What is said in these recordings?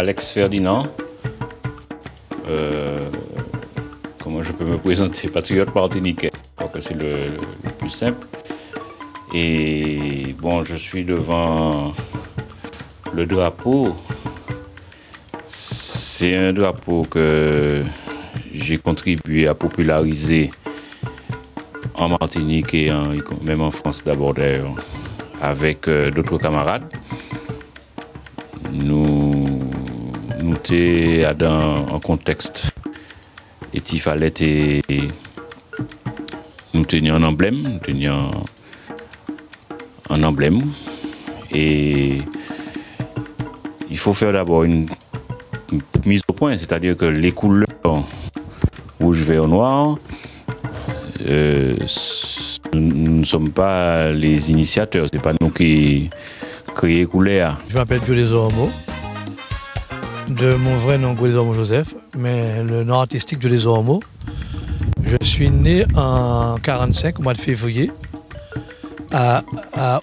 Alex Ferdinand. Comment je peux me présenter? Patriote martiniquais. Je crois que c'est le plus simple. Et bon, je suis devant le drapeau. C'est un drapeau que j'ai contribué à populariser en Martinique et même en France d'abord d'ailleurs, avec d'autres camarades. Nous étions dans un contexte et il fallait nous tenions un emblème, et il faut faire d'abord une mise au point, c'est-à-dire que les couleurs rouge, vert, noir, nous ne sommes pas les initiateurs, ce n'est pas nous qui créons les couleurs. Je m'appelle Dieu Ormeaux, de mon vrai nom Dieu Joseph, mais le nom artistique Dieu Ormeaux. Je suis né en 1945, au mois de février,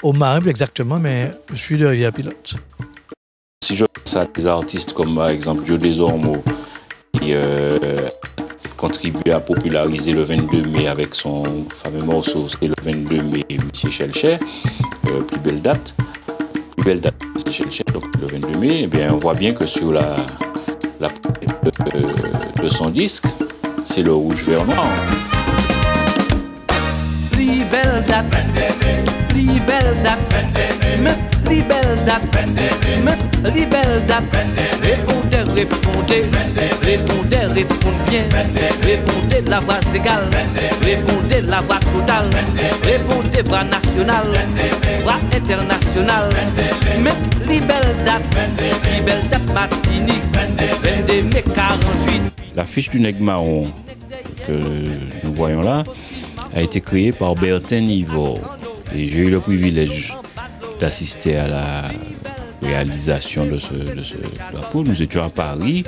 au Marin plus exactement, mais je suis de pilote. Si je pense à des artistes comme par exemple Dieu Ormeaux, qui contribué à populariser le 22 mai avec son fameux morceau, c'est le 22 mai, Monsieur Chelcher, plus belle date, Monsieur Chelcher, donc le 22 mai, eh bien, on voit bien que sur la de son disque, c'est le rouge, vert, noir. Plus belle date, plus belle date, plus belle date, plus belle date. Répondez, répondez bien. Répondez de la voix égale, répondez de la voix totale, répondez voix nationale, voix internationale. Mais plus belle date Martinique, 22 mai 48. L'affiche du Nègre Marron que nous voyons là a été créée par Bertin Ivor. Et j'ai eu le privilège d'assister à la réalisation de ce drapeau. Nous étions à Paris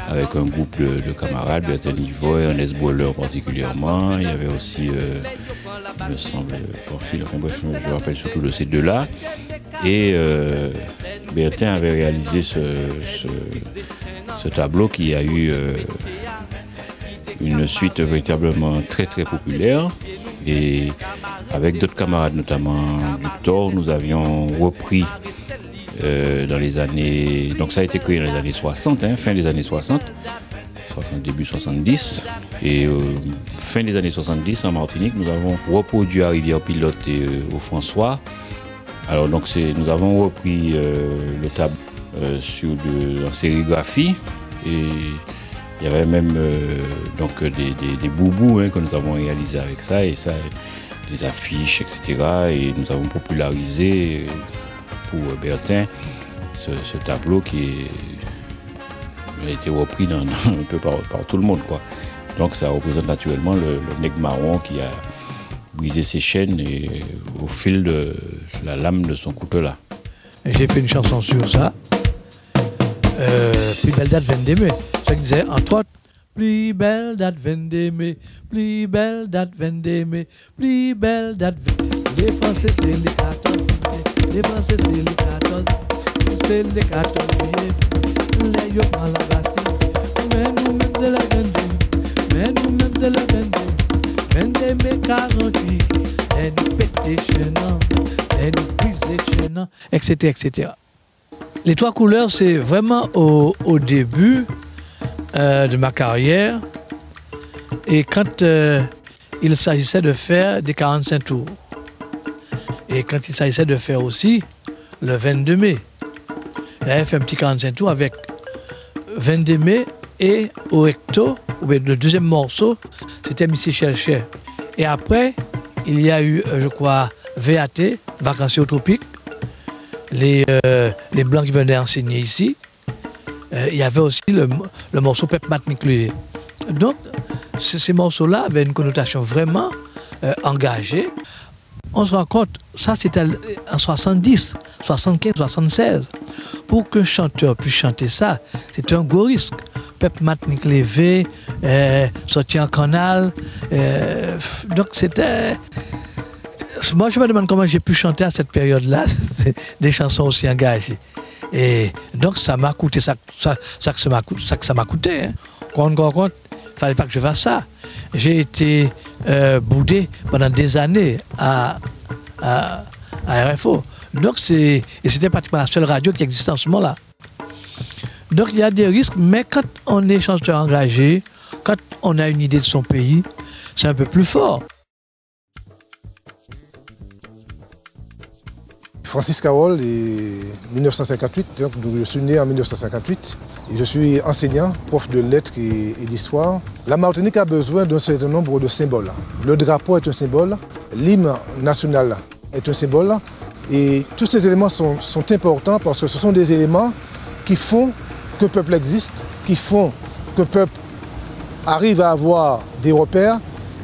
avec un groupe de camarades, Bertin Ivor et Ernest Boiler particulièrement. Il y avait aussi, il me semble, Porphyre, enfin bref, je me rappelle surtout de ces deux-là. Et Bertin avait réalisé ce tableau qui a eu une suite véritablement très très populaire. Et avec d'autres camarades, notamment Victor, nous avions repris dans les années... Donc ça a été créé dans les années 60, fin des années 60, début 70. Et fin des années 70, en Martinique, nous avons reproduit à Rivière-Pilote et au François. Alors donc nous avons repris le tableau en sérigraphie. Et il y avait même des boubous que nous avons réalisés avec ça, et ça, des affiches, etc. Et nous avons popularisé pour Bertin ce tableau qui a été repris un peu par tout le monde, quoi. Donc ça représente naturellement le Nègre Marron qui a brisé ses chaînes et au fil de la lame de son couteau-là. J'ai fait une chanson sur ça. Plus belle date 22 mai. Je disais, entre autres, plus belle date 22 mai, plus belle date 22 mai, plus belle date 22 mai. Les Français, c'est les 14 mai. Les Français, c'est les 14. C'est les 14 mai. Les yeux prennent la Bastille. Mais nous-mêmes, c'est la 22. Mais nous-mêmes, c'est la 22. 22 mai 48. Et nous pétons chenant. Et nous brisons chenant. Etc., etc. Les trois couleurs, c'est vraiment au début de ma carrière et quand il s'agissait de faire des 45 tours. Et quand il s'agissait de faire aussi le 22 mai. J'avais fait un petit 45 tours avec 22 mai et au recto, le deuxième morceau, c'était Missy Chelcher. Et après, il y a eu, je crois, VAT, Vacanciers au Tropique. Les Blancs qui venaient enseigner ici. Il y avait aussi le morceau Pep Matnik. Donc, ces morceaux-là avaient une connotation vraiment engagée. On se rend compte, ça c'était en 70, 75, 76. Pour qu'un chanteur puisse chanter ça, c'était un gros risque. Pep Matnik levé, sorti en canal. Donc c'était... Moi, je me demande comment j'ai pu chanter à cette période-là des chansons aussi engagées. Et donc ça m'a coûté ça que ça m'a coûté. Hein. Quand fallait pas que je fasse ça. J'ai été boudé pendant des années à RFO. Donc c'était pratiquement la seule radio qui existait en ce moment-là. Donc il y a des risques, mais quand on est chanteur engagé, quand on a une idée de son pays, c'est un peu plus fort. Francis Carole, 1958, donc je suis né en 1958 et je suis enseignant, prof de lettres et d'histoire. La Martinique a besoin d'un certain nombre de symboles. Le drapeau est un symbole, l'hymne national est un symbole et tous ces éléments sont importants parce que ce sont des éléments qui font qu'un peuple existe, qui font qu'un peuple arrive à avoir des repères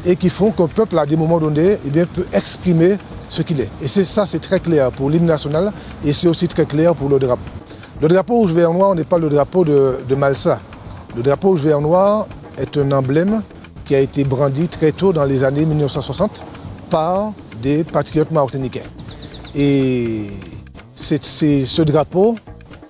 et qui font qu'un peuple, à des moments donnés, peut exprimer ce qu'il est. Et ça, c'est très clair pour l'hymne national et c'est aussi très clair pour le drapeau. Le drapeau rouge, vert, noir n'est pas le drapeau de Malsa. Le drapeau rouge, vert, noir est un emblème qui a été brandi très tôt dans les années 1960 par des patriotes martiniquais. Et c'est ce drapeau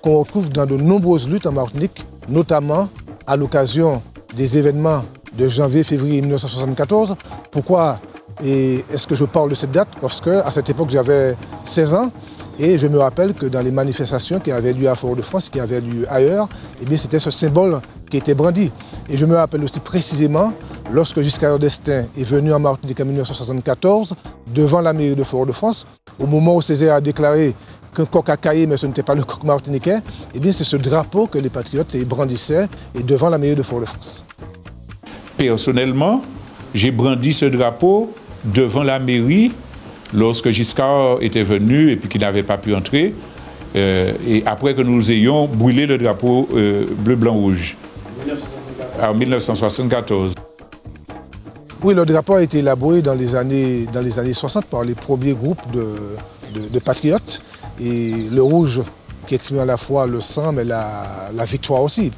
qu'on retrouve dans de nombreuses luttes en Martinique, notamment à l'occasion des événements de janvier-février 1974. Pourquoi est-ce que je parle de cette date? Parce qu'à cette époque, j'avais 16 ans et je me rappelle que dans les manifestations qui avaient lieu à Fort-de-France, qui avaient lieu ailleurs, c'était ce symbole qui était brandi. Et je me rappelle aussi précisément lorsque Giscard d'Estaing est venu en Martinique en 1974, devant la mairie de Fort-de-France, au moment où Césaire a déclaré qu'un coq a caillé, mais ce n'était pas le coq martiniquais, c'est ce drapeau que les patriotes brandissaient et devant la mairie de Fort-de-France. Personnellement, j'ai brandi ce drapeau devant la mairie lorsque Giscard était venu et puis qu'il n'avait pas pu entrer, et après que nous ayons brûlé le drapeau bleu, blanc, rouge en 1974. Oui, le drapeau a été élaboré dans les années 60 par les premiers groupes de patriotes. Et le rouge qui exprime à la fois le sang mais la victoire aussi.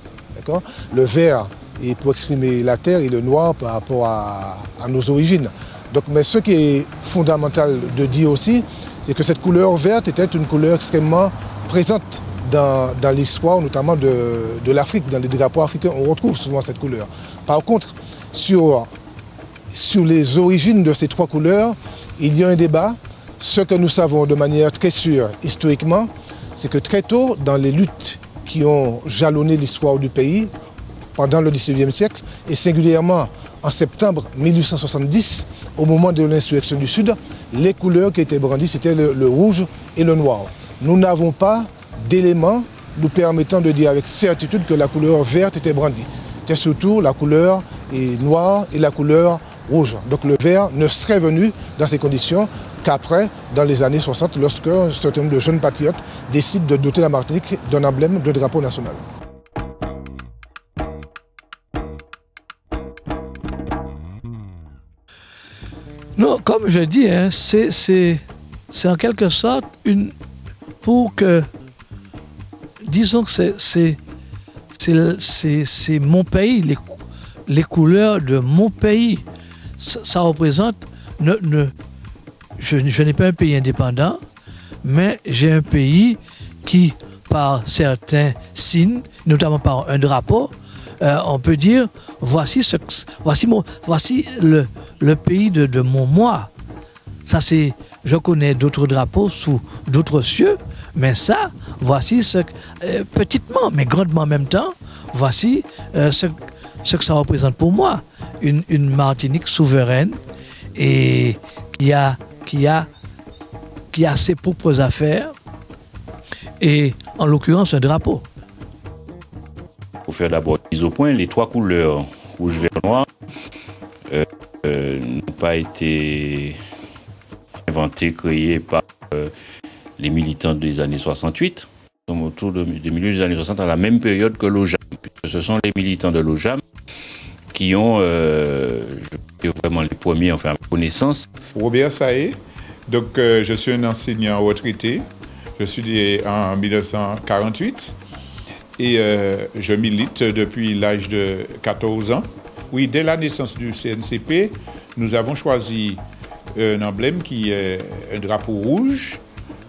Le vert est pour exprimer la terre et le noir par rapport à nos origines. Donc, mais ce qui est fondamental de dire aussi, c'est que cette couleur verte était une couleur extrêmement présente dans l'histoire, notamment de l'Afrique. Dans les drapeaux africains, on retrouve souvent cette couleur. Par contre, sur les origines de ces trois couleurs, il y a un débat. Ce que nous savons de manière très sûre historiquement, c'est que très tôt, dans les luttes qui ont jalonné l'histoire du pays, pendant le XIXe siècle, et singulièrement en septembre 1870, au moment de l'insurrection du Sud, les couleurs qui étaient brandies, c'était le rouge et le noir. Nous n'avons pas d'éléments nous permettant de dire avec certitude que la couleur verte était brandie. C'était surtout la couleur noire et la couleur rouge. Donc le vert ne serait venu dans ces conditions qu'après, dans les années 60, lorsque un certain nombre de jeunes patriotes décident de doter la Martinique d'un emblème de drapeau national. Non, comme je dis, hein, c'est en quelque sorte pour que, disons que c'est mon pays, les couleurs de mon pays. Ça représente, je n'ai pas un pays indépendant, mais j'ai un pays qui, par certains signes, notamment par un drapeau, on peut dire, voici le pays de mon moi. Ça, je connais d'autres drapeaux sous d'autres cieux, mais ça, voici petitement, mais grandement en même temps, voici ce que ça représente pour moi. Une Martinique souveraine et qui a ses propres affaires et en l'occurrence un drapeau. Pour faire d'abord mise au point, les trois couleurs rouge, vert, noir n'ont pas été inventées, créées par les militants des années 68. Nous sommes autour du milieu des années 60, à la même période que l'OJAM. Ce sont les militants de l'OJAM qui ont, vraiment les premiers, à ma connaissance. Robert Saé, donc je suis un enseignant retraité. Je suis né en 1948 et je milite depuis l'âge de 14 ans. Oui, dès la naissance du CNCP, nous avons choisi un emblème qui est un drapeau rouge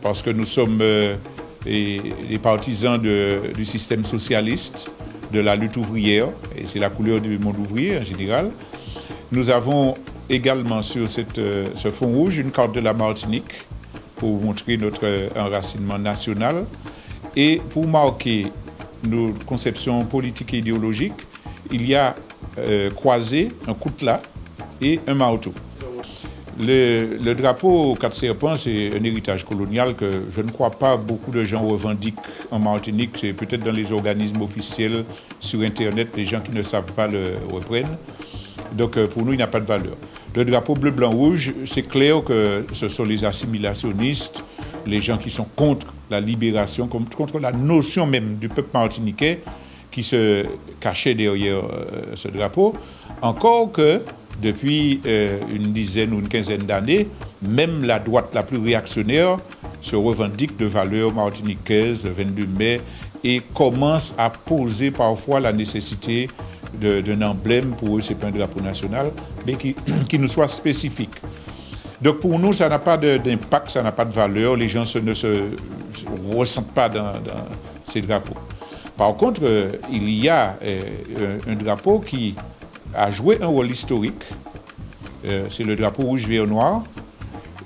parce que nous sommes et les partisans du système socialiste, de la lutte ouvrière, et c'est la couleur du monde ouvrier en général. Nous avons également sur ce fond rouge une carte de la Martinique pour montrer notre enracinement national et pour marquer nos conceptions politiques et idéologiques, il y a croisé un coutelas et un marteau. Le drapeau 4 serpents, c'est un héritage colonial que je ne crois pas beaucoup de gens revendiquent en Martinique. C'est peut-être dans les organismes officiels, sur Internet, les gens qui ne savent pas le reprennent. Donc pour nous, il n'a pas de valeur. Le drapeau bleu, blanc, rouge, c'est clair que ce sont les assimilationnistes, les gens qui sont contre la libération, contre la notion même du peuple martiniquais qui se cachait derrière ce drapeau. Encore que depuis une dizaine ou une quinzaine d'années, même la droite la plus réactionnaire se revendique de valeurs martiniquaises, 22 mai, et commence à poser parfois la nécessité d'un emblème, pour eux c'est pas un drapeau national, mais qui nous soit spécifique. Donc pour nous, ça n'a pas d'impact, ça n'a pas de valeur, les gens ne se ressentent pas dans ces drapeaux. Par contre, il y a un drapeau qui a joué un rôle historique, c'est le drapeau rouge, vert, noir.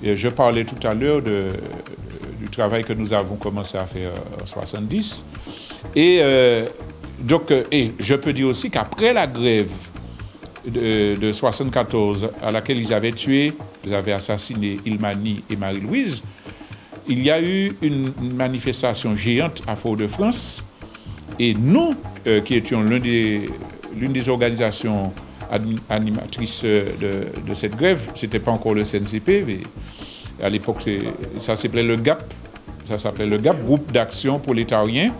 Et je parlais tout à l'heure du travail que nous avons commencé à faire en 70. Et je peux dire aussi qu'après la grève de 74, à laquelle ils avaient assassiné Ilmani et Marie-Louise, il y a eu une manifestation géante à Fort-de-France. Et nous, qui étions l'une des organisations animatrices de cette grève, ce n'était pas encore le CNCP, mais à l'époque, ça s'appelait le GAP. Ça s'appelait le GAP, Groupe d'Action Prolétarien.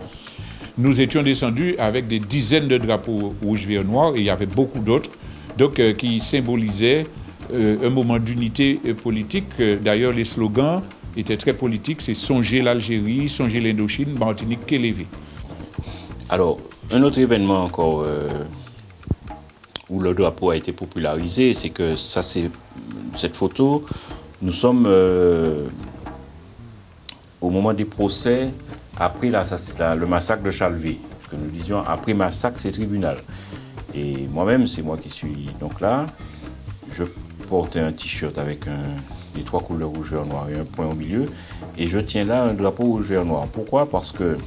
Nous étions descendus avec des dizaines de drapeaux rouge, vert, noir, et il y avait beaucoup d'autres, donc qui symbolisaient un moment d'unité politique. D'ailleurs, les slogans étaient très politiques, c'est « Songer l'Algérie, songer l'Indochine, Martinique qu'élevé ». Alors, un autre événement encore où le drapeau a été popularisé, c'est que cette photo, nous sommes au moment des procès après le massacre de Chalvet. Que nous disions après massacre, c'est tribunal. Et moi-même, c'est moi qui suis donc là. Je portais un t-shirt avec les 3 couleurs rouge, vert, noir et un point au milieu. Et je tiens là un drapeau rouge, vert, noir. Pourquoi? Parce que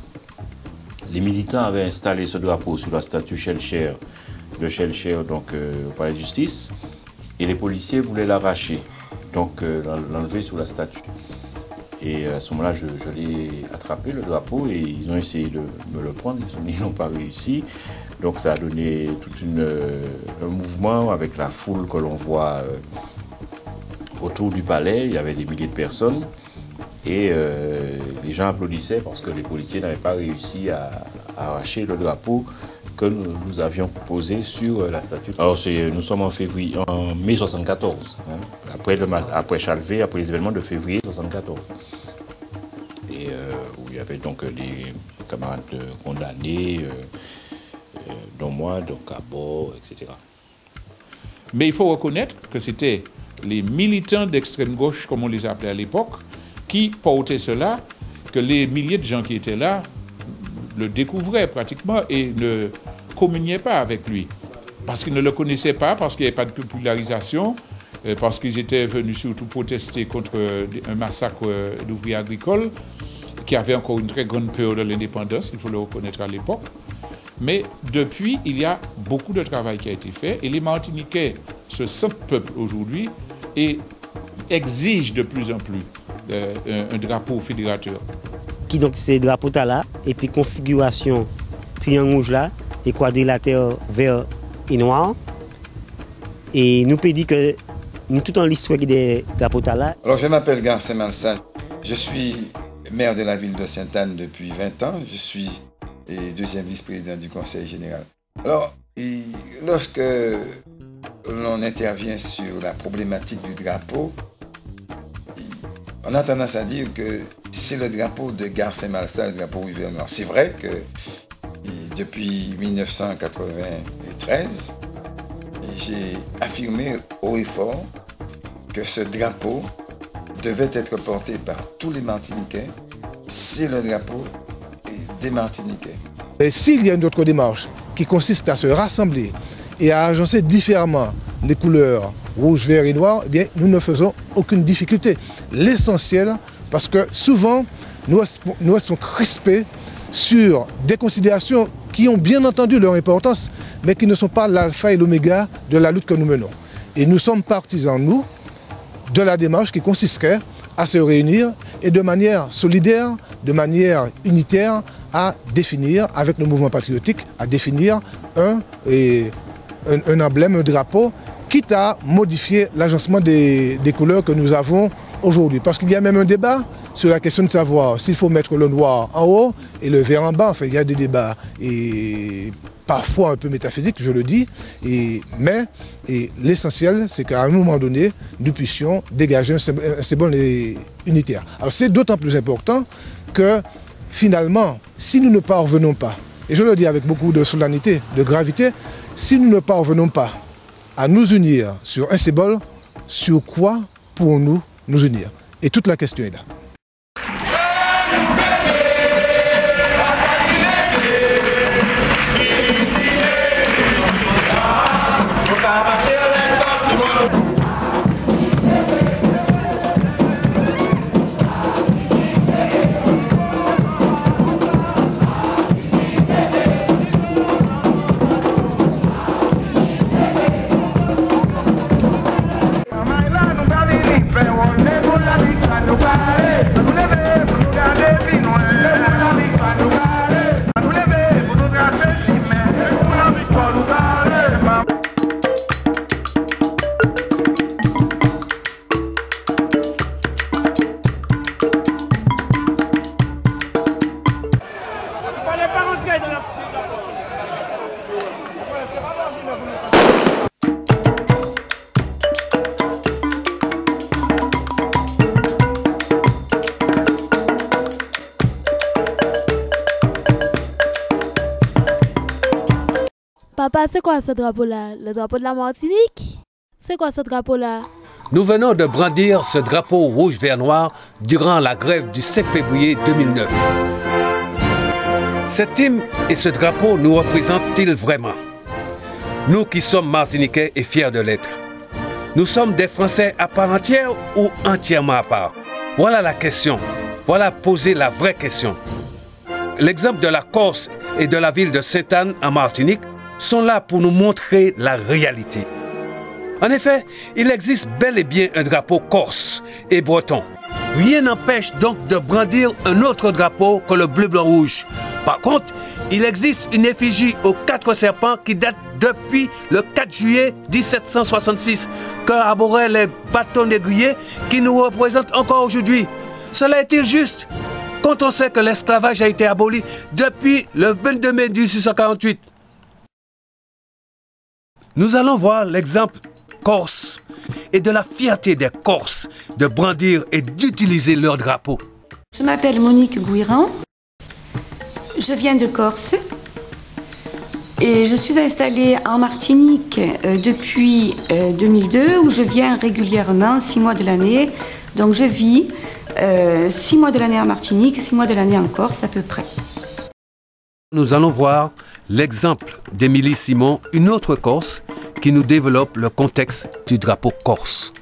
les militants avaient installé ce drapeau sur la statue Schellcher, donc au palais de justice, et les policiers voulaient l'arracher, donc l'enlever sous la statue. Et à ce moment-là, je l'ai attrapé, le drapeau, et ils ont essayé de me le prendre, ils n'ont pas réussi. Donc ça a donné tout un mouvement avec la foule que l'on voit autour du palais. Il y avait des milliers de personnes. Et les gens applaudissaient parce que les policiers n'avaient pas réussi à arracher le drapeau que nous avions posé sur la statue. Alors nous sommes en mai 74, hein, après Chalvet, après les événements de février 74. Et où il y avait donc des camarades condamnés, dont moi, donc à bord, etc. Mais il faut reconnaître que c'était les militants d'extrême gauche, comme on les appelait à l'époque, qui portait cela, que les milliers de gens qui étaient là le découvraient pratiquement et ne communiaient pas avec lui. Parce qu'ils ne le connaissaient pas, parce qu'il n'y avait pas de popularisation, parce qu'ils étaient venus surtout protester contre un massacre d'ouvriers agricoles, qui avait encore une très grande peur de l'indépendance, il faut le reconnaître à l'époque. Mais depuis, il y a beaucoup de travail qui a été fait, et les Martiniquais se sentent peuple aujourd'hui et exigent de plus en plus un drapeau fédérateur. Qui donc c'est drapeau là et puis configuration triangle rouge là et quadrilatère vert et noir. Et nous peut dire que nous tout en l'histoire des drapeaux là. Alors je m'appelle Garcin Malsain. Je suis maire de la ville de Sainte-Anne depuis 20 ans. Je suis deuxième vice-président du conseil général. Alors lorsque l'on intervient sur la problématique du drapeau, on a tendance à dire que c'est le drapeau de Garcin Malsain, le drapeau rouge, vert, noir. C'est vrai que depuis 1993, j'ai affirmé haut et fort que ce drapeau devait être porté par tous les Martiniquais, c'est le drapeau des Martiniquais. Et s'il y a une autre démarche qui consiste à se rassembler et à agencer différemment les couleurs rouge, vert et noir, eh bien, nous ne faisons aucune difficulté. L'essentiel, parce que souvent, nous restons crispés sur des considérations qui ont bien entendu leur importance, mais qui ne sont pas l'alpha et l'oméga de la lutte que nous menons. Et nous sommes partisans, nous, de la démarche qui consisterait à se réunir et de manière solidaire, de manière unitaire, à définir, avec le mouvement patriotique, à définir un emblème, un drapeau, quitte à modifier l'agencement des couleurs que nous avons aujourd'hui. Parce qu'il y a même un débat sur la question de savoir s'il faut mettre le noir en haut et le vert en bas. Enfin, il y a des débats et parfois un peu métaphysiques, je le dis. Mais l'essentiel, c'est qu'à un moment donné, nous puissions dégager un symbole unitaire. Alors c'est d'autant plus important que finalement, si nous ne parvenons pas, et je le dis avec beaucoup de solennité, de gravité, si nous ne parvenons pas à nous unir sur un symbole, sur quoi pourrons-nous nous unir? Et toute la question est là. Papa, c'est quoi ce drapeau-là? Le drapeau de la Martinique? C'est quoi ce drapeau-là? Nous venons de brandir ce drapeau rouge, vert, noir durant la grève du 5 février 2009. Cet hymne et ce drapeau nous représentent-ils vraiment? Nous qui sommes Martiniquais et fiers de l'être. Nous sommes des Français à part entière ou entièrement à part? Voilà la question. Voilà poser la vraie question. L'exemple de la Corse et de la ville de Sainte-Anne en Martinique sont là pour nous montrer la réalité. En effet, il existe bel et bien un drapeau corse et breton. Rien n'empêche donc de brandir un autre drapeau que le bleu, blanc, rouge. Par contre, il existe une effigie aux 4 serpents qui date depuis le 4 juillet 1766, que arboraient les bâtons négriers qui nous représentent encore aujourd'hui. Cela est-il juste quand on sait que l'esclavage a été aboli depuis le 22 mai 1848? Nous allons voir l'exemple corse et de la fierté des Corses de brandir et d'utiliser leur drapeau. Je m'appelle Monique Gouiran, je viens de Corse et je suis installée en Martinique depuis 2002 où je viens régulièrement 6 mois de l'année. Donc je vis 6 mois de l'année en Martinique, 6 mois de l'année en Corse à peu près. Nous allons voir l'exemple d'Émilie Simon, une autre Corse, qui nous développe le contexte du drapeau corse.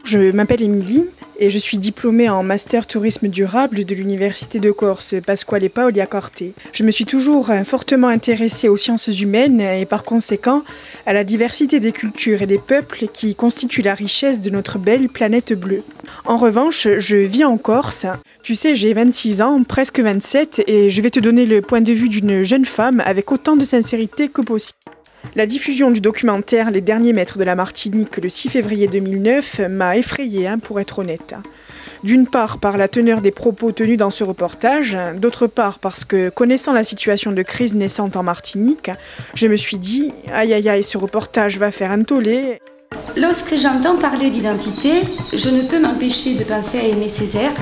Je m'appelle Émilie et je suis diplômée en master tourisme durable de l'Université de Corse, Pasquale Paoli a Corte. Je me suis toujours fortement intéressée aux sciences humaines et par conséquent à la diversité des cultures et des peuples qui constituent la richesse de notre belle planète bleue. En revanche, je vis en Corse. Tu sais, j'ai 26 ans, presque 27, et je vais te donner le point de vue d'une jeune femme avec autant de sincérité que possible. La diffusion du documentaire Les Derniers Maîtres de la Martinique le 6 février 2009 m'a effrayée, pour être honnête. D'une part par la teneur des propos tenus dans ce reportage, d'autre part parce que, connaissant la situation de crise naissante en Martinique, je me suis dit « Aïe aïe aïe, ce reportage va faire un tollé ». Lorsque j'entends parler d'identité, je ne peux m'empêcher de penser à Aimé Césaire,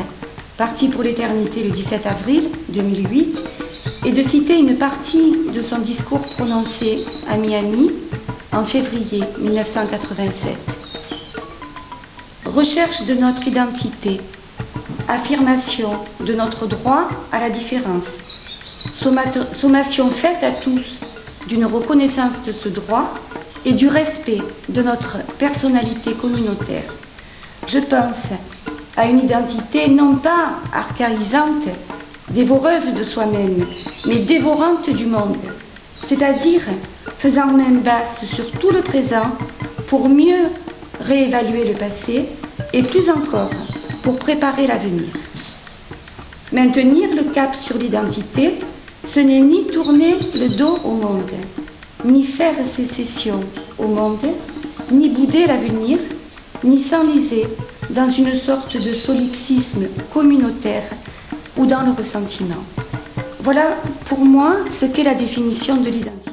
parti pour l'éternité le 17 avril 2008, et de citer une partie de son discours prononcé à Miami en février 1987. Recherche de notre identité, affirmation de notre droit à la différence, sommation faite à tous d'une reconnaissance de ce droit et du respect de notre personnalité communautaire. Je pense à une identité non pas archaïsante, dévoreuse de soi-même, mais dévorante du monde, c'est-à-dire faisant main basse sur tout le présent pour mieux réévaluer le passé et plus encore pour préparer l'avenir. Maintenir le cap sur l'identité, ce n'est ni tourner le dos au monde, ni faire sécession au monde, ni bouder l'avenir, ni s'enliser dans une sorte de solipsisme communautaire ou dans le ressentiment. Voilà pour moi ce qu'est la définition de l'identité.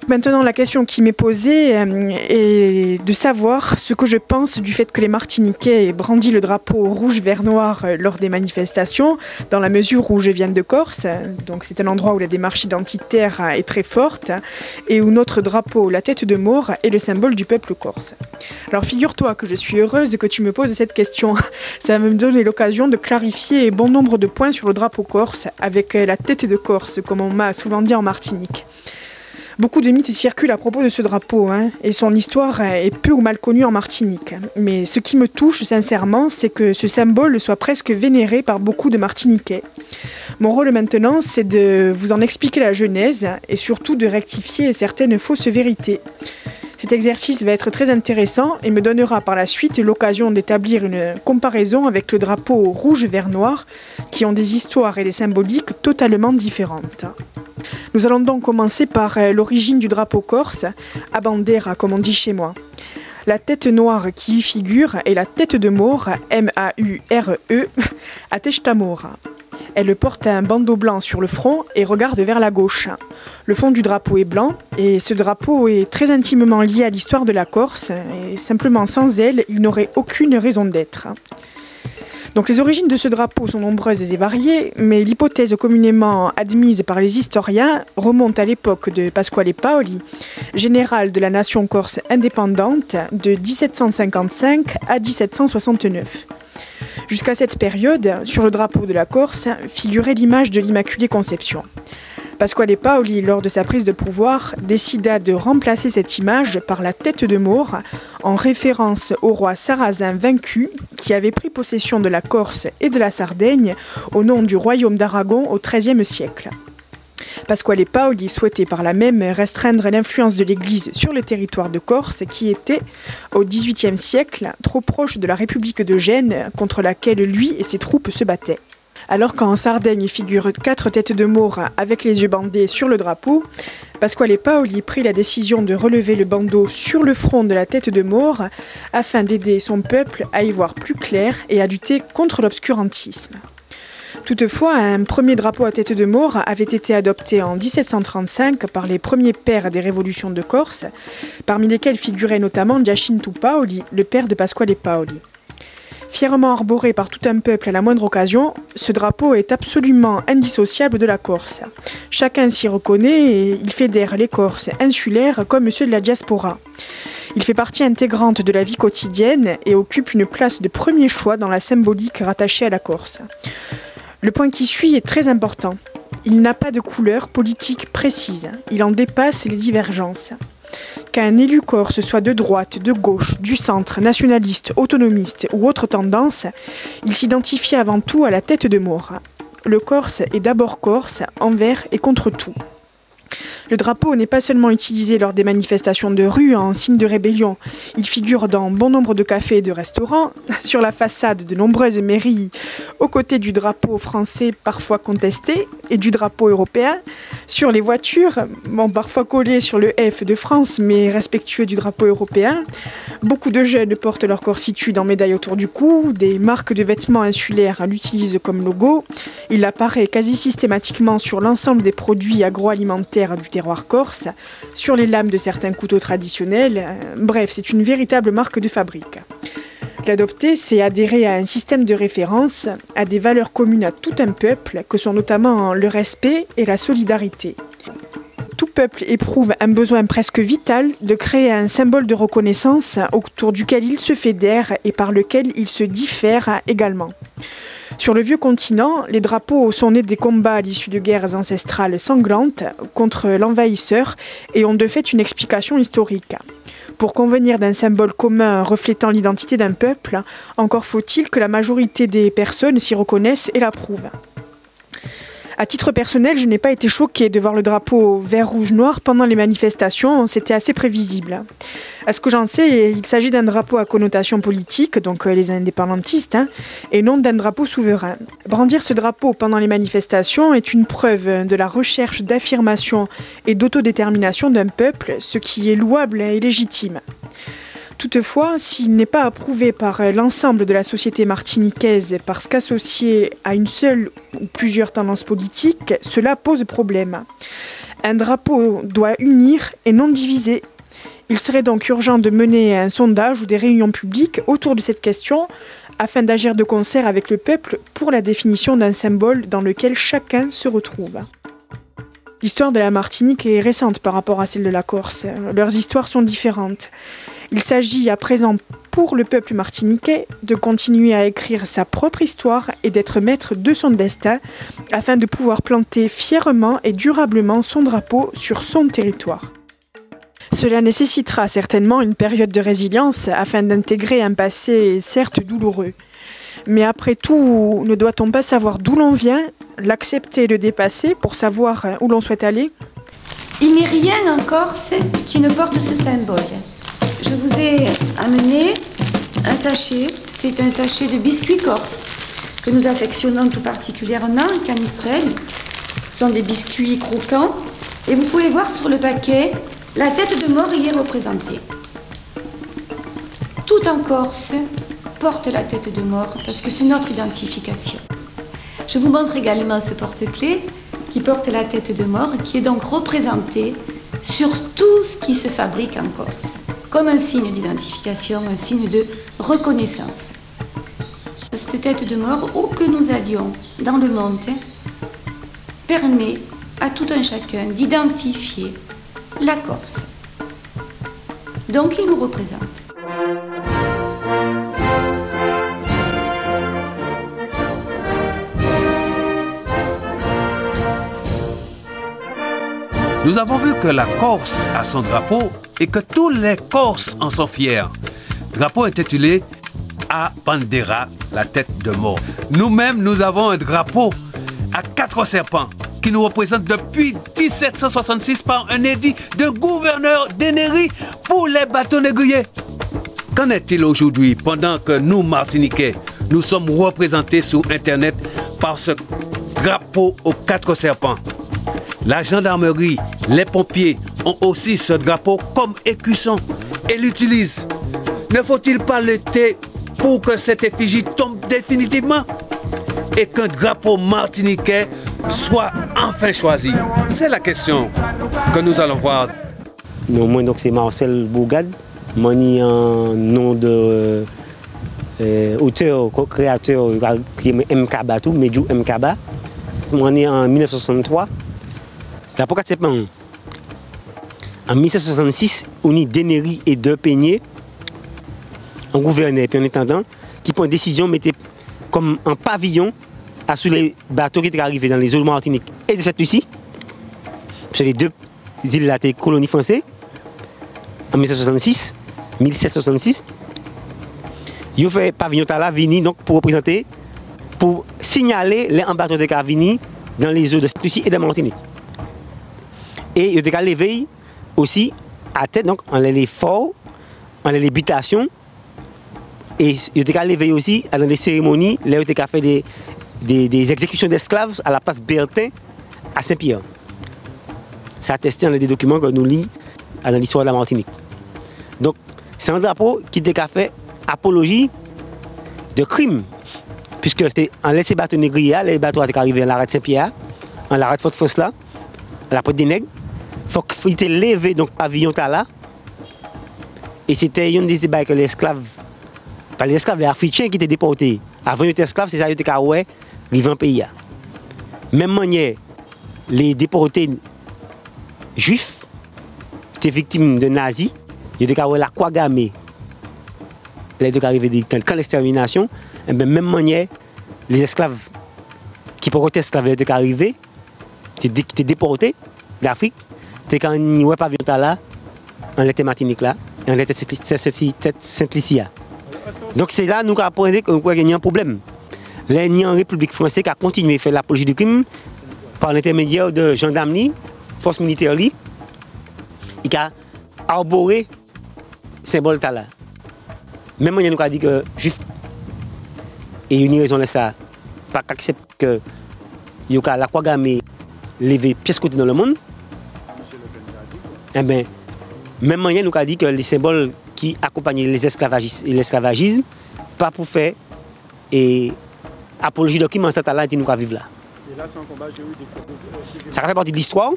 Maintenant, la question qui m'est posée est de savoir ce que je pense du fait que les Martiniquais aient brandi le drapeau rouge, vert, noir lors des manifestations, dans la mesure où je viens de Corse, donc c'est un endroit où la démarche identitaire est très forte, et où notre drapeau, la tête de mort, est le symbole du peuple corse. Alors figure-toi que je suis heureuse que tu me poses cette question. Ça va me donner l'occasion de clarifier bon nombre de points sur le drapeau corse, avec la tête de Corse, comme on m'a souvent dit en Martinique. Beaucoup de mythes circulent à propos de ce drapeau, et son histoire est peu ou mal connue en Martinique. Mais ce qui me touche sincèrement, c'est que ce symbole soit presque vénéré par beaucoup de Martiniquais. Mon rôle maintenant, c'est de vous en expliquer la genèse et surtout de rectifier certaines fausses vérités. Cet exercice va être très intéressant et me donnera par la suite l'occasion d'établir une comparaison avec le drapeau rouge, vert, noir, qui ont des histoires et des symboliques totalement différentes. Nous allons donc commencer par l'origine du drapeau corse, à bandera comme on dit chez moi. La tête noire qui y figure est la tête de mort, M-A-U-R-E, à Teshtamora. Elle porte un bandeau blanc sur le front et regarde vers la gauche. Le fond du drapeau est blanc et ce drapeau est très intimement lié à l'histoire de la Corse et simplement sans elle, il n'aurait aucune raison d'être. Donc les origines de ce drapeau sont nombreuses et variées, mais l'hypothèse communément admise par les historiens remonte à l'époque de Pasquale Paoli, général de la nation corse indépendante de 1755 à 1769. Jusqu'à cette période, sur le drapeau de la Corse, figurait l'image de l'Immaculée Conception. Pasquale Paoli, lors de sa prise de pouvoir, décida de remplacer cette image par la tête de mort, en référence au roi sarrasin vaincu qui avait pris possession de la Corse et de la Sardaigne au nom du royaume d'Aragon au XIIIe siècle. Pasquale Paoli souhaitait par là même restreindre l'influence de l'Église sur le territoire de Corse qui était, au XVIIIe siècle, trop proche de la République de Gênes contre laquelle lui et ses troupes se battaient. Alors qu'en Sardaigne figurent 4 têtes de mort avec les yeux bandés sur le drapeau, Pasquale Paoli prit la décision de relever le bandeau sur le front de la tête de mort afin d'aider son peuple à y voir plus clair et à lutter contre l'obscurantisme. Toutefois, un premier drapeau à tête de mort avait été adopté en 1735 par les premiers pères des révolutions de Corse, parmi lesquels figurait notamment Giacinto Paoli, le père de Pasquale Paoli. Fièrement arboré par tout un peuple à la moindre occasion, ce drapeau est absolument indissociable de la Corse. Chacun s'y reconnaît et il fédère les Corses insulaires comme ceux de la diaspora. Il fait partie intégrante de la vie quotidienne et occupe une place de premier choix dans la symbolique rattachée à la Corse. Le point qui suit est très important. Il n'a pas de couleur politique précise. Il en dépasse les divergences. Qu'un élu corse soit de droite, de gauche, du centre, nationaliste, autonomiste ou autre tendance, il s'identifie avant tout à la tête de mort. Le Corse est d'abord Corse, envers et contre tout. Le drapeau n'est pas seulement utilisé lors des manifestations de rue en signe de rébellion. Il figure dans bon nombre de cafés et de restaurants, sur la façade de nombreuses mairies, aux côtés du drapeau français parfois contesté et du drapeau européen, sur les voitures, parfois collées sur le F de France mais respectueux du drapeau européen. Beaucoup de jeunes portent leur corsitude en médaille autour du cou, des marques de vêtements insulaires l'utilisent comme logo. Il apparaît quasi systématiquement sur l'ensemble des produits agroalimentaires du terroir corse, sur les lames de certains couteaux traditionnels. Bref, c'est une véritable marque de fabrique. L'adopter, c'est adhérer à un système de référence, à des valeurs communes à tout un peuple, que sont notamment le respect et la solidarité. Tout peuple éprouve un besoin presque vital de créer un symbole de reconnaissance autour duquel il se fédère et par lequel il se diffère également. Sur le vieux continent, les drapeaux sont nés des combats à l'issue de guerres ancestrales sanglantes contre l'envahisseur et ont de fait une explication historique. Pour convenir d'un symbole commun reflétant l'identité d'un peuple, encore faut-il que la majorité des personnes s'y reconnaissent et l'approuvent. À titre personnel, je n'ai pas été choquée de voir le drapeau vert, rouge, noir pendant les manifestations, c'était assez prévisible. À ce que j'en sais, il s'agit d'un drapeau à connotation politique, donc les indépendantistes, et non d'un drapeau souverain. Brandir ce drapeau pendant les manifestations est une preuve de la recherche d'affirmation et d'autodétermination d'un peuple, ce qui est louable et légitime. Toutefois, s'il n'est pas approuvé par l'ensemble de la société martiniquaise parce qu'associé à une seule ou plusieurs tendances politiques, cela pose problème. Un drapeau doit unir et non diviser. Il serait donc urgent de mener un sondage ou des réunions publiques autour de cette question afin d'agir de concert avec le peuple pour la définition d'un symbole dans lequel chacun se retrouve. L'histoire de la Martinique est récente par rapport à celle de la Corse. Leurs histoires sont différentes. Il s'agit à présent pour le peuple martiniquais de continuer à écrire sa propre histoire et d'être maître de son destin afin de pouvoir planter fièrement et durablement son drapeau sur son territoire. Cela nécessitera certainement une période de résilience afin d'intégrer un passé certes douloureux. Mais après tout, ne doit-on pas savoir d'où l'on vient, l'accepter et le dépasser pour savoir où l'on souhaite aller ? Il n'est rien en Corse qui ne porte ce symbole. Je vous ai amené un sachet, c'est un sachet de biscuits corse que nous affectionnons tout particulièrement, Canistrel. Ce sont des biscuits croquants et vous pouvez voir sur le paquet, la tête de mort y est représentée. Tout en Corse porte la tête de mort parce que c'est notre identification. Je vous montre également ce porte-clés qui porte la tête de mort qui est donc représenté sur tout ce qui se fabrique en Corse, comme un signe d'identification, un signe de reconnaissance. Cette tête de mort, où que nous allions dans le monde, permet à tout un chacun d'identifier la Corse. Donc il nous représente. Nous avons vu que la Corse a son drapeau et que tous les Corses en sont fiers. Drapeau intitulé A Bandera, la tête de mort. Nous-mêmes, nous avons un drapeau à 4 serpents qui nous représente depuis 1766 par un édit de gouverneur d'Ennery pour les bateaux négriers. Qu'en est-il aujourd'hui pendant que nous, Martiniquais, nous sommes représentés sur Internet par ce drapeau aux 4 serpents? La gendarmerie, les pompiers ont aussi ce drapeau comme écusson et l'utilisent. Ne faut-il pas lutter pour que cette effigie tombe définitivement et qu'un drapeau martiniquais soit enfin choisi? C'est la question que nous allons voir. Non, moi donc c'est Marcel Bourgade, moi en nom de auteur, créateur qui est MKBA tout, Medjou MKBA. Moi né en 1963. La pourquoi c'est pas en 1766, on y Dennery et De Peigné, un gouverneur puis un intendant, qui prend une décision, mettait comme un pavillon sur les bateaux qui étaient arrivés dans les eaux de Martinique et de Sainte-Lucie. Sur les 2 îles là, étaient colonies françaises, en 1766. Ils ont fait pavillon là, vini donc pour représenter, pour signaler les bateaux de Carvini dans les eaux de Sainte-Lucie et de Martinique. Et il y a levé aussi à tête, donc on les forts, on les habitations. Et il y a levé aussi dans les cérémonies, là il y a fait des exécutions d'esclaves à la place Bertin à Saint-Pierre. Ça attesté dans des documents que nous lisons dans l'histoire de la Martinique. Donc c'est un drapeau qui a fait apologie de crime, puisque c'était en laissé bateau négrier, les bateaux étaient arrivés à l'arrêt de Saint-Pierre, à l'arrêt de Fort-Fosla, à la Porte des Nègres. Il était levé donc pavillon là. Et c'était une des débats que les esclaves, pas les esclaves, les Africains qui étaient déportés. Avant d'être esclaves, c'est ça qui était carré, vivant pays. Même manière, les déportés juifs étaient victimes de nazis. Ils étaient carré la croix gammée. Ils étaient arrivés dans le camp d'extermination. Et même manière, les esclaves qui pour esclaves étaient arrivés, qui étaient déportés d'Afrique, c'est quand ils n'ont pas vu là, on était Martinique là, et on était Saint-Lucia. Donc c'est là nous apprenons qu'il y a un problème. Là, il y a une République française qui a continué à faire l'apologie du crime par l'intermédiaire de gendarmerie, force militaire, qui a arboré le symbole là. Même on nous a dit que juif, et une raison de ça, pas qu'accepter que la croix gammée lever pièce côté dans le monde. Eh bien, même moyen nous a dit que les symboles qui accompagnent l'esclavagisme, pas pour faire et apologie documentaire là et nous vivre là. Et là, c'est un combat juridique. Ça fait partie de l'histoire.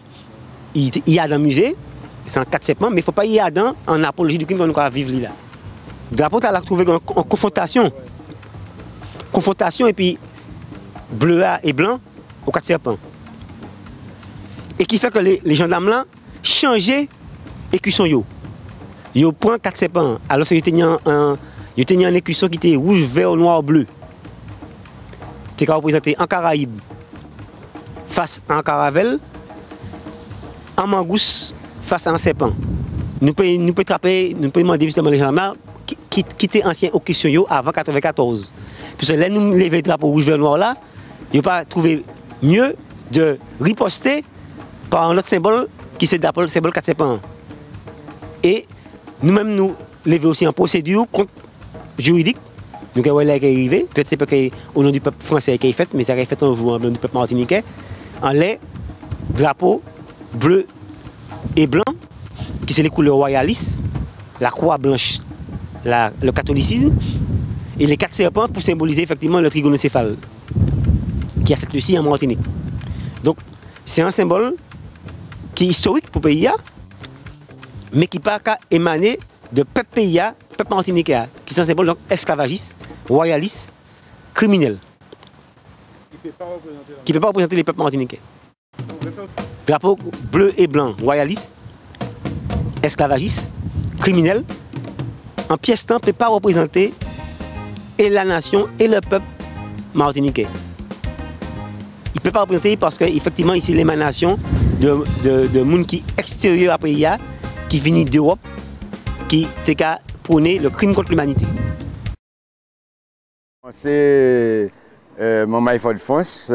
Il y a dans le musée, c'est en 4 septembre, mais il ne faut pas y aller dans en apologie du crime que nous vivre là. Le drapeau a trouvé en confrontation. Confrontation et puis bleu et blanc au 4 septembre. Et qui fait que les gendarmes là changent l'écusson. Ils prennent 4 septembre alors qu'ils tenaient un écusson qui était rouge, vert, noir, bleu. Qui représenté en Caraïbes face à un caravelle, en mangousse face à un serpent. Nous pouvons attraper, nous pouvons demander justement les gendarmes qui étaient anciens écusson avant 1994. Puisque là, nous levons le drapeau rouge, vert, noir là, ils n'ont pas trouvé mieux de riposter par un autre symbole qui est le symbole 4 septembre. Et nous-mêmes, nous levons aussi en procédure juridique. Nous avons arrivé, peut-être c'est parce qu'au nom du peuple français qui est fait, mais ça a fait un jour au nom du peuple martiniquais, en les drapeaux bleu et blanc, qui sont les couleurs royalistes, la croix blanche, le catholicisme, et les 4 serpents pour symboliser effectivement le trigonocéphale, qui a cette Lucie en Martinique. Donc, c'est un symbole qui est historique pour le pays, mais qui n'a pas émané de peuple pays, peuple martiniquais, qui est un symbole donc esclavagiste, royaliste, criminel. Qui ne peut pas représenter les peuples martiniquais. Drapeau bleu et blanc, royaliste, esclavagiste, criminel, en pièce temps ne peut pas représenter et la nation et le peuple martiniquais. Il ne peut pas représenter parce qu'effectivement, ici, l'émanation de monde qui est extérieur à pays, qui vient d'Europe, qui a prôné le crime contre l'humanité. C'est mon maïfo de France,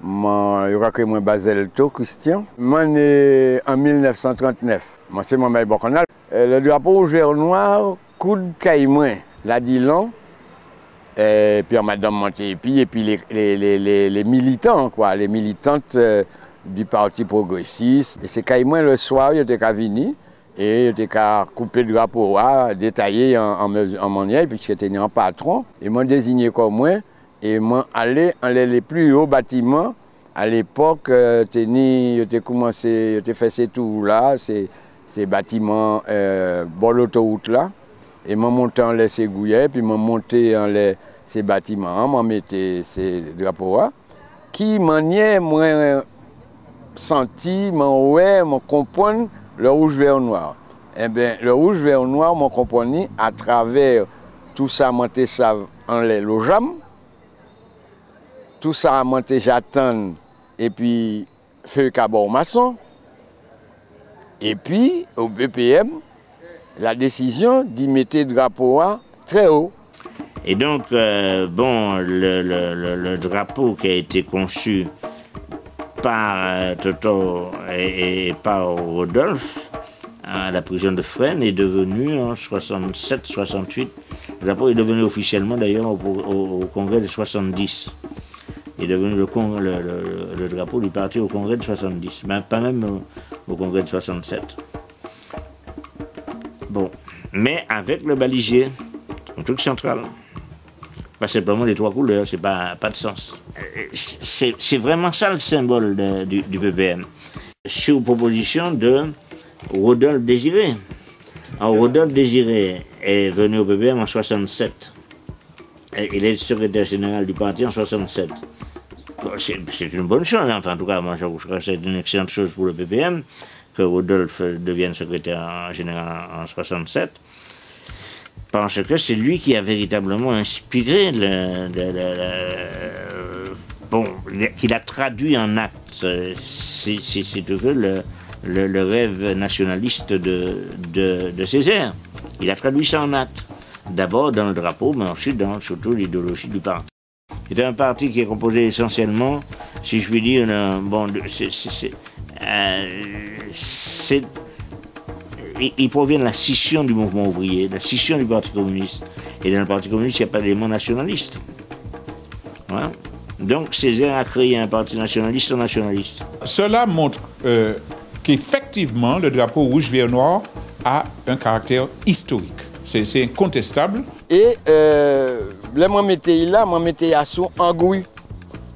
mon Baselto Christian. Moi, né en 1939. Moi, c'est mon maïfo canal. Le drapeau rouge vert noir, coup de caïmouin, la dit long. Et puis Madame Montépi et puis les militants, quoi, les militantes du Parti progressiste. Et c'est caïmouin le soir, il était qu'à venir. Et il était qu'à couper le drapeau, détaillé en manière, puisque c'était un patron. Et moi désigné comme moi, et moi allé dans les plus hauts bâtiments. À l'époque, j'ai commencé, j'ai fait ces tours là, ces bâtiments, bon l'autoroute là. Et moi monté en les ségouillets, puis moi monté en ces bâtiments, moi mettais ces drapeaux là, qui maniait moi senti, moi comprendre le rouge vert noir. Eh bien, le rouge vert noir, mon compagnie, à travers tout ça, monté ça en les lojam, tout ça, monté j'attends, et puis feu cabot maçon, et puis au BPM, la décision d'y mettre le drapeau très haut. Et donc, le drapeau qui a été conçu par Toto et par Rodolphe à la prison de Fresnes est devenu en 67-68. Le drapeau est devenu officiellement d'ailleurs au congrès de 70. Il est devenu le drapeau du parti au congrès de 70, mais pas même au congrès de 67. Bon, mais avec le balisier, un truc central. Pas simplement les 3 couleurs, c'est pas de sens. C'est vraiment ça le symbole du PPM. Sur proposition de Rodolphe Désiré. Alors, Rodolphe Désiré est venu au PPM en 67. Et il est secrétaire général du parti en 67. C'est une bonne chose, enfin, en tout cas, moi je crois que c'est une excellente chose pour le PPM que Rodolphe devienne secrétaire général en 67. Parce que c'est lui qui a véritablement inspiré qu'il a traduit en acte, si tu veux, le rêve nationaliste de Césaire. Il a traduit ça en acte. D'abord dans le drapeau, mais ensuite dans surtout l'idéologie du parti. C'est un parti qui est composé essentiellement, si je puis dire, il provient de la scission du mouvement ouvrier, de la scission du Parti communiste. Et dans le Parti communiste, il n'y a pas d'élément nationaliste. Voilà. Donc Césaire a créé un parti nationaliste en nationaliste. Cela montre qu'effectivement, le drapeau rouge, vert, noir a un caractère historique. C'est incontestable. Et là, moi, je mettais à son engouille.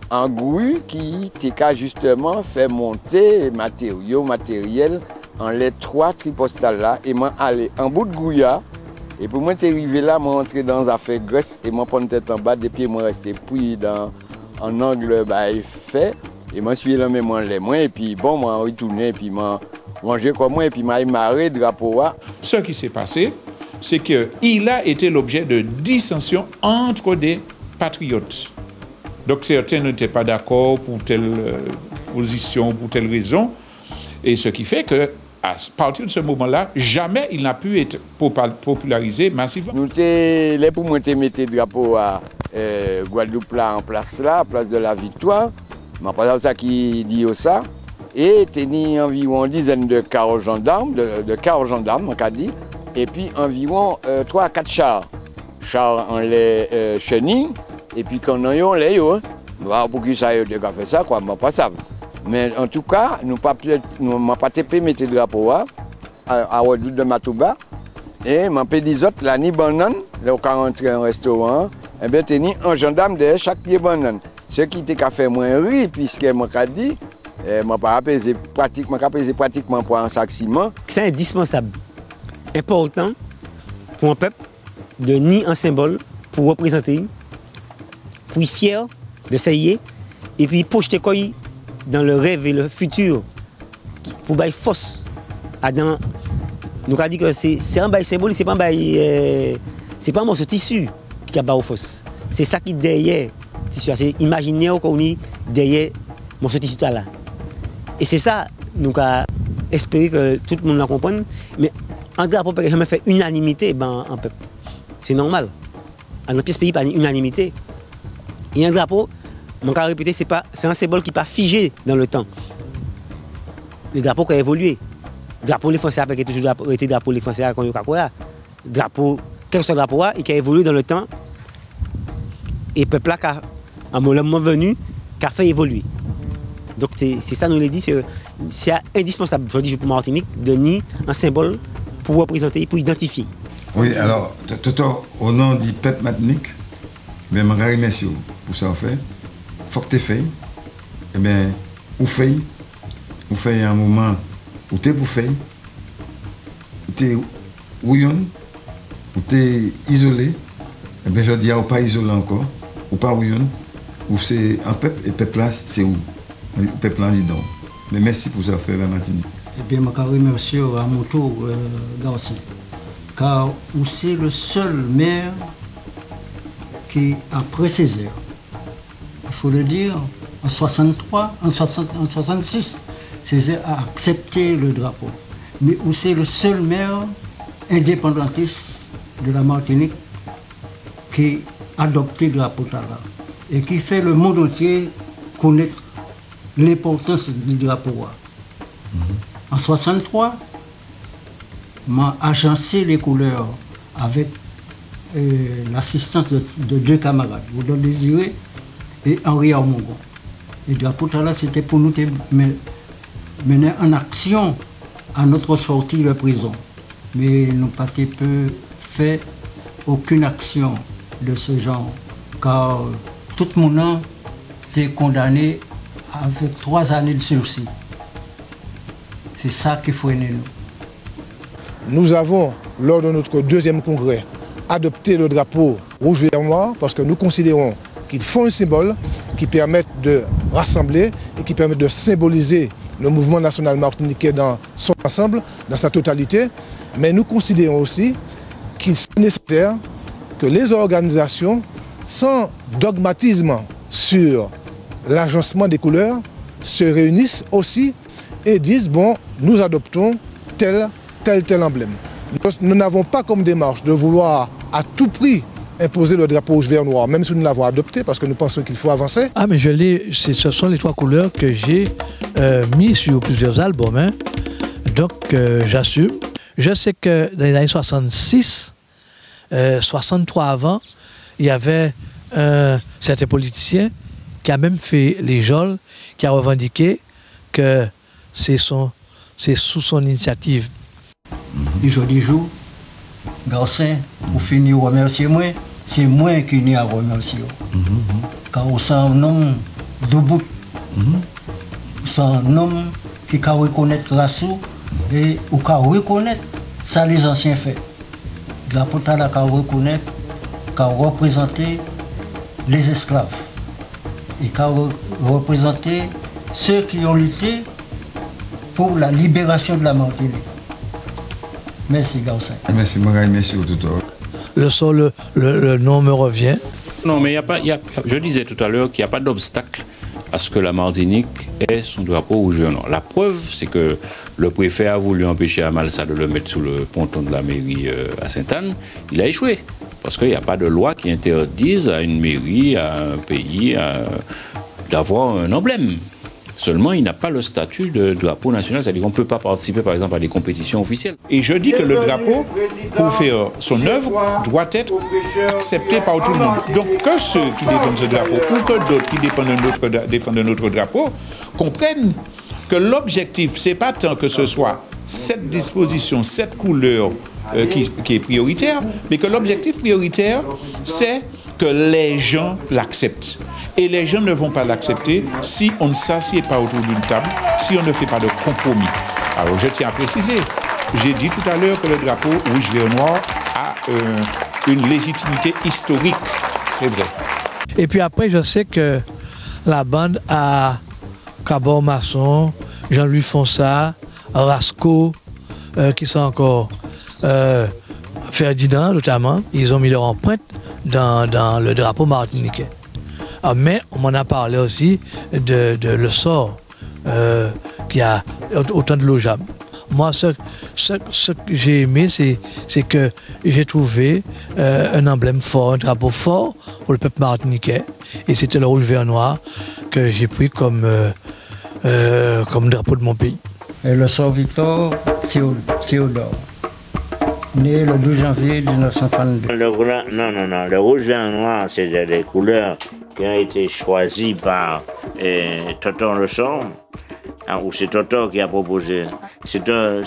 Engouille qui t'a justement fait monter matériel en les 3 tripostales là. Et moi, allé en bout de gouilla. Et pour moi, t'es arrivé là, moi, entré dans une affaire graisse et moi, prendre tête en bas, des pieds, moi, resté pris dans un angle fait. Et moi, je suis là, mais moi, les moins. Et puis, bon, moi, retourné, et puis, moi, manger comme moi, et puis, moi, marré, drapeau. Ce qui s'est passé, c'est qu'il a été l'objet de dissensions entre des patriotes. Donc certains n'étaient pas d'accord pour telle position, pour telle raison. Et ce qui fait qu'à partir de ce moment-là, jamais il n'a pu être popularisé massivement. Nous les pour moi mettre le drapeau à Guadeloupe là, en place de la Victoire. Mais pas ça qui dit ça. Et tenir environ une dizaine de carros gendarmes, on a dit. Et puis environ 3 à 4 chars. Chars en les chenilles, et puis quand on les yo. Pour qui ça a fait ça, quoi, je ne pas ça. Mais en tout cas, nous n'avons pas pu mettre le drapeau à Redoute de Matouba. Et je peux dire autres, la ni banane, là où on rentre en restaurant, et bien tenir un gendarme derrière chaque pied banane. Ce qui était fait moins rire, puisque je dit, je n'ai pas apaisé pratiquement pour un sac ciment. C'est indispensable, important pour un peuple de nier un symbole pour représenter, pour être fier de s'ailler et puis projeter quoi dans le rêve et le futur pour bailler force à dans. Nous avons dit que c'est un bail symbolique, c'est pas un morceau de tissu qui a baillé force. C'est ça qui est derrière tissu. C'est imaginer qu'on est derrière morceau de tissu là. Et c'est ça, nous avons espéré que tout le monde la comprenne. Mais un drapeau peut jamais faire unanimité en peuple. C'est normal. Dans notre pays, pas unanimité. Et un drapeau, mon cas répété, c'est un symbole qui n'est pas figé dans le temps. Le drapeau qui a évolué. Le drapeau les Français a toujours été drapeau les Français à drapeau, quel que soit le drapeau, et qui a évolué dans le temps. Et le peuple là, à un moment venu, qui a fait évoluer. Donc c'est ça, nous l'avons dit, c'est indispensable, je dis pour Martinique, de nier un symbole pour représenter, pour identifier. Oui, alors, au nom du peuple Martinique, je vous remercie pour ça fait. Il faut que tu fasses. Eh bien, vous faites un moment où tu es pour faire, où tu es ouillon, où tu es isolé. Eh bien, je dis, ou pas isolé encore, ou pas ouillon, où c'est un peuple, et le peuple là, c'est où? Le peuple là, dit donc. Mais merci pour ça faire la Martinique. Eh bien, je remercie à mon tour, Garci. Car c'est le seul maire qui, après Césaire, il faut le dire, en 66, Césaire a accepté le drapeau. Mais c'est le seul maire indépendantiste de la Martinique qui a adopté le drapeau là et qui fait le monde entier connaître l'importance du drapeau. En 63, m'a agencé les couleurs avec l'assistance de 2 camarades, Woudon Désiré et Henri Armongon. Et le drapeau là, c'était pour nous mener en action à notre sortie de prison. Mais nous n'avons pas fait aucune action de ce genre, car tout le monde était condamné avec 3 années de sursis. C'est ça qu'il faut aimer nous. Nous avons, lors de notre 2e congrès, adopté le drapeau rouge, vert, noir parce que nous considérons qu'ils font un symbole qui permet de rassembler et qui permet de symboliser le mouvement national martiniquais dans son ensemble, dans sa totalité. Mais nous considérons aussi qu'il est nécessaire que les organisations, sans dogmatisme sur l'agencement des couleurs, se réunissent aussi et disent, bon, nous adoptons tel emblème. Nous n'avons pas comme démarche de vouloir à tout prix imposer le drapeau rouge, vert, noir, même si nous l'avons adopté, parce que nous pensons qu'il faut avancer. Ah, mais ce sont les 3 couleurs que j'ai mis sur plusieurs albums. Hein. Donc, j'assume. Je sais que dans les années 66, 63 avant, il y avait certains politiciens qui a même fait les geôles, qui a revendiqué que c'est sous son initiative. Les jours du jour, garçon, pour finir remercier moi, c'est moi qui n'y a remercié. Car on sent un homme debout, c'est un homme qui peut reconnaître la race et qui peut reconnaître ça les anciens faits. La potala qui reconnaître, qui représenter les esclaves et qui représenter ceux qui ont lutté pour la libération de la Martinique. Merci, Gaussin. Merci, Marie, merci, Toto. Le nom me revient. Non, mais je disais tout à l'heure qu'il n'y a pas d'obstacle à ce que la Martinique ait son drapeau rouge vert noir. La preuve, c'est que le préfet a voulu empêcher Amalsa de le mettre sous le ponton de la mairie à Sainte-Anne. Il a échoué. Parce qu'il n'y a pas de loi qui interdise à une mairie, à un pays, d'avoir un emblème. Seulement, il n'a pas le statut de drapeau national, c'est-à-dire qu'on ne peut pas participer, par exemple, à des compétitions officielles. Et je dis que le drapeau, pour faire son œuvre, doit être accepté par tout le monde. Donc, que ceux qui défendent ce drapeau, ou que d'autres qui défendent un autre drapeau, comprennent que l'objectif, ce n'est pas tant que ce soit cette disposition, cette couleur qui est prioritaire, mais que l'objectif prioritaire, c'est que les gens l'acceptent. Et les gens ne vont pas l'accepter si on ne s'assied pas autour d'une table, si on ne fait pas de compromis. Alors je tiens à préciser, j'ai dit tout à l'heure que le drapeau rouge, vert, noir a une légitimité historique, c'est vrai. Et puis après, je sais que la bande a Cabor Masson, Jean-Louis Fonsat, Rasco, qui sont encore Ferdinand notamment, ils ont mis leur empreinte dans le drapeau martiniquais. Mais on m'en a parlé aussi de le sort qu'il y a autant de l'OJAM. Moi, ce que j'ai aimé, c'est que j'ai trouvé un emblème fort, un drapeau fort pour le peuple martiniquais. Et c'était le rouge, vert, noir que j'ai pris comme drapeau de mon pays. Et le sort Victor Théodore, né le 12 janvier 1932. Le rouge, vert, noir, c'est des couleurs qui ont été choisies par Totor Le Sort, ou c'est Totor qui a proposé. C'est un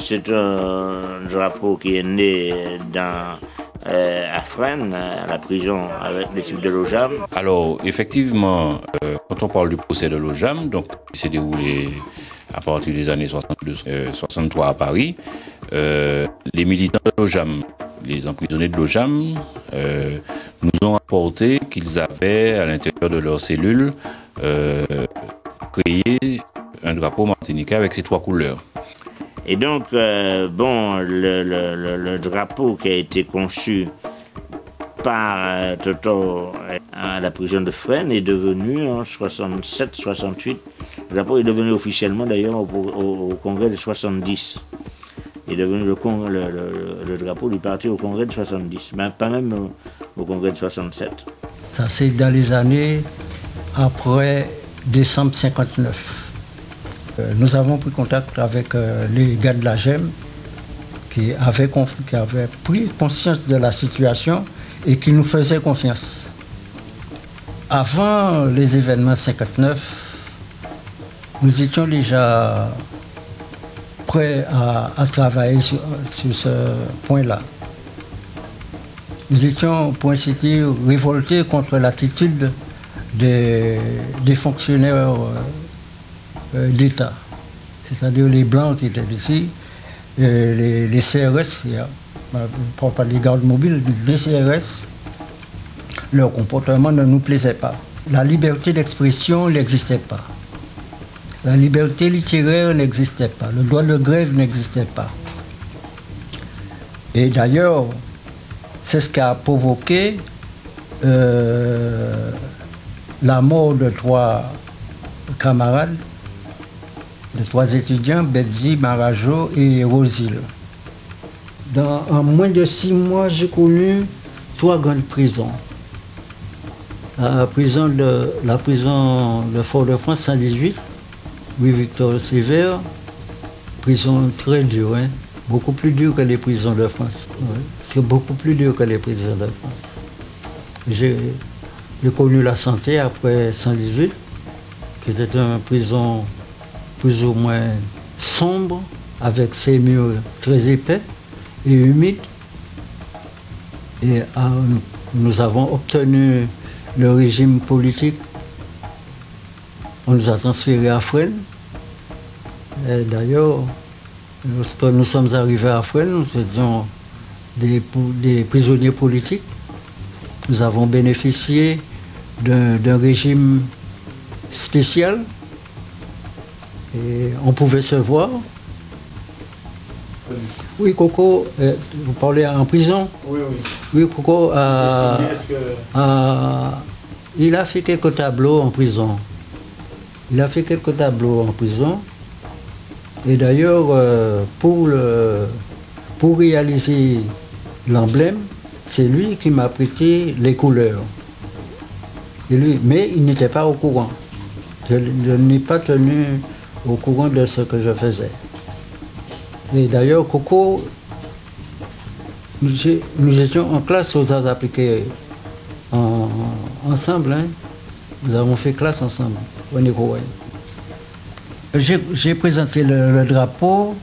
drapeau qui est né à Fresnes, à la prison, avec l'équipe de l'OJAM. Alors, effectivement, quand on parle du procès de l'OJAM, donc, qui s'est déroulé à partir des années 63 à Paris, les militants de l'OJAM, les emprisonnés de l'OJAM, nous ont apporté qu'ils avaient à l'intérieur de leur cellule créé un drapeau martiniquais avec ces 3 couleurs. Et donc, le drapeau qui a été conçu par Toto à la prison de Fresnes est devenu en 67-68. Le drapeau est devenu officiellement d'ailleurs au congrès de 70. Il est devenu le drapeau du parti au congrès de 70, mais pas même au congrès de 67. Ça c'est dans les années après décembre 59. Nous avons pris contact avec les gars de la GEM qui avaient pris conscience de la situation et qui nous faisaient confiance. Avant les événements 59, nous étions déjà prêts à travailler sur ce point-là. Nous étions, pour ainsi dire, révoltés contre l'attitude des fonctionnaires d'État, c'est-à-dire les Blancs qui étaient ici, les CRS, je ne parle pas des gardes mobiles, des CRS, leur comportement ne nous plaisait pas. La liberté d'expression n'existait pas. La liberté littéraire n'existait pas. Le droit de grève n'existait pas. Et d'ailleurs, c'est ce qui a provoqué la mort de 3 camarades, de 3 étudiants, Betzi, Marajo et Rosil. En moins de 6 mois, j'ai connu 3 grandes prisons. La prison de Fort-de-France 118, oui, Victor Sévère, prison très dure, hein? Beaucoup plus dure que les prisons de France. Ouais. C'est beaucoup plus dur que les prisons de France. J'ai connu la Santé après 118, qui était une prison plus ou moins sombre, avec ses murs très épais et humides. Et nous avons obtenu le régime politique. On nous a transférés à Fresnes. D'ailleurs, lorsque nous sommes arrivés à Fresnes, nous étions des prisonniers politiques. Nous avons bénéficié d'un régime spécial et on pouvait se voir. Oui, Coco, vous parlez en prison? Oui, oui. Oui, Coco, il a fait quelques tableaux en prison. Et d'ailleurs, pour réaliser l'emblème, c'est lui qui m'a prêté les couleurs. Mais il n'était pas au courant. Je n'ai pas tenu au courant de ce que je faisais. Et d'ailleurs, Coco, nous étions en classe aux arts appliqués ensemble. Hein. Nous avons fait classe ensemble au Nicoya. J'ai présenté le drapeau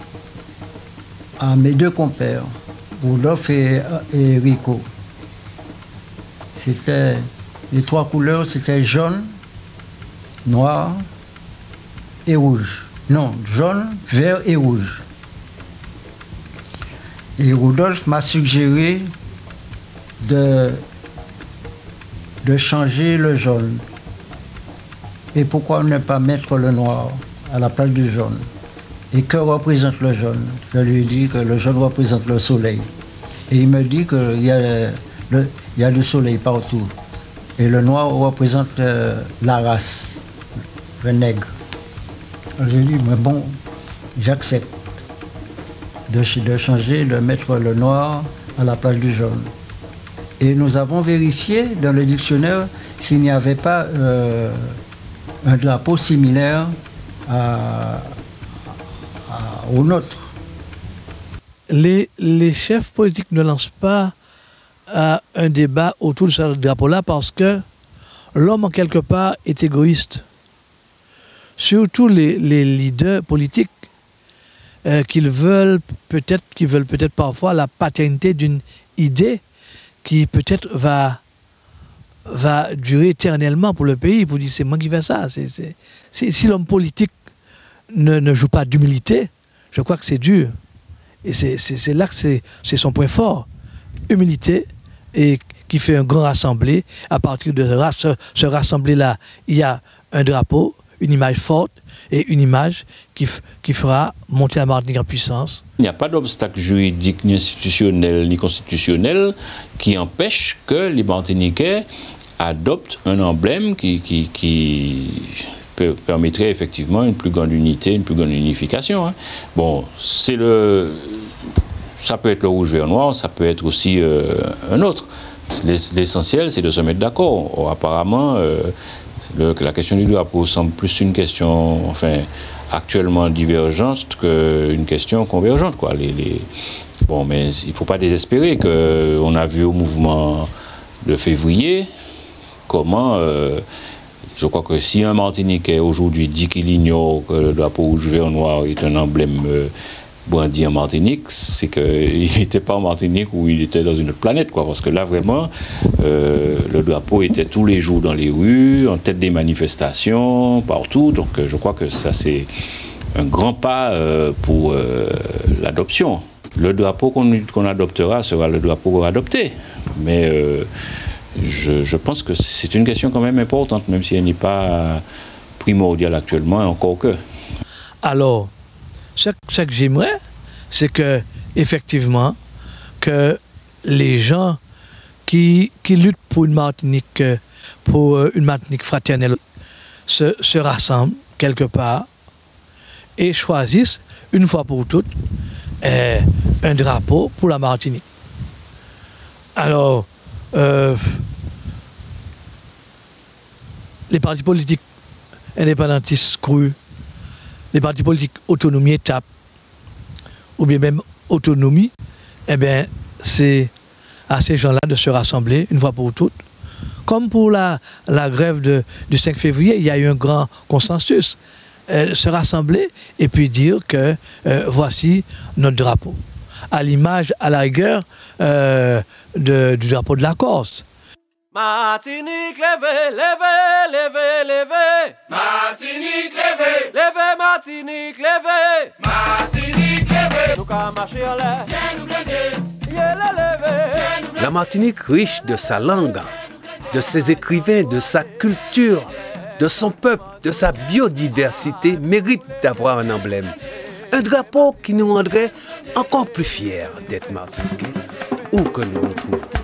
à mes 2 compères, Rudolph et Rico. Les 3 couleurs, c'était jaune, noir et rouge. Non, jaune, vert et rouge. Et Rudolph m'a suggéré de changer le jaune. Et pourquoi ne pas mettre le noir à la place du jaune? Et que représente le jaune? Je lui ai dit que le jaune représente le soleil. Et il me dit qu'il y a du soleil partout. Et le noir représente la race, le nègre. J'ai dit, mais bon, j'accepte de changer, de mettre le noir à la place du jaune. Et nous avons vérifié dans le dictionnaire s'il n'y avait pas un drapeau similaire au nôtre. Les chefs politiques ne lancent pas un débat autour de ce drapeau-là parce que l'homme, en quelque part, est égoïste. Surtout les leaders politiques qui veulent peut-être parfois la paternité d'une idée qui peut-être va durer éternellement pour le pays, pour dire c'est moi qui fais ça. Si l'homme politique ne joue pas d'humilité, je crois que c'est dur. Et c'est là que c'est son point fort. Humilité, et qui fait un grand rassemblé. À partir de ce rassemblé-là, il y a un drapeau, une image forte et une image qui fera monter la Martinique en puissance. Il n'y a pas d'obstacle juridique, ni institutionnel, ni constitutionnel qui empêche que les Martiniquais adoptent un emblème qui permettrait effectivement une plus grande unité, une plus grande unification. Hein. Bon, ça peut être le rouge, vert, noir, ça peut être aussi un autre. L'essentiel, c'est de se mettre d'accord. Or, apparemment, la question du drapeau semble plus une question, enfin, actuellement divergente qu'une question convergente, quoi. Bon, mais il ne faut pas désespérer qu'on a vu au mouvement de février comment... je crois que si un Martiniquais aujourd'hui dit qu'il ignore que le drapeau rouge, vert, noir est un emblème brandi en Martinique, c'est qu'il n'était pas en Martinique ou il était dans une autre planète, quoi. Parce que là, vraiment, le drapeau était tous les jours dans les rues, en tête des manifestations, partout. Donc je crois que ça, c'est un grand pas pour l'adoption. Le drapeau qu'on adoptera sera le drapeau adopté. Mais... Je pense que c'est une question quand même importante, même si elle n'est pas primordiale actuellement, encore que. Alors, ce que j'aimerais, c'est que, effectivement, que les gens qui luttent pour une Martinique fraternelle se rassemblent quelque part et choisissent une fois pour toutes un drapeau pour la Martinique. Alors, les partis politiques indépendantistes crus, les partis politiques autonomie étape, ou bien même autonomie, eh bien, c'est à ces gens-là de se rassembler une fois pour toutes. Comme pour la grève du 5 février, il y a eu un grand consensus. Se rassembler et puis dire que voici notre drapeau. À l'image, à la rigueur, du drapeau de la Corse. Martinique, levez, levez, levez, levez. Martinique, levez. Levez, Martinique, levez. Martinique, levez. Nous qu'à marcher en l'air. La Martinique, riche de sa langue, de ses écrivains, de sa culture, de son peuple, de sa biodiversité, mérite d'avoir un emblème. Un drapeau qui nous rendrait encore plus fiers d'être Martiniquais, où que nous nous trouvions.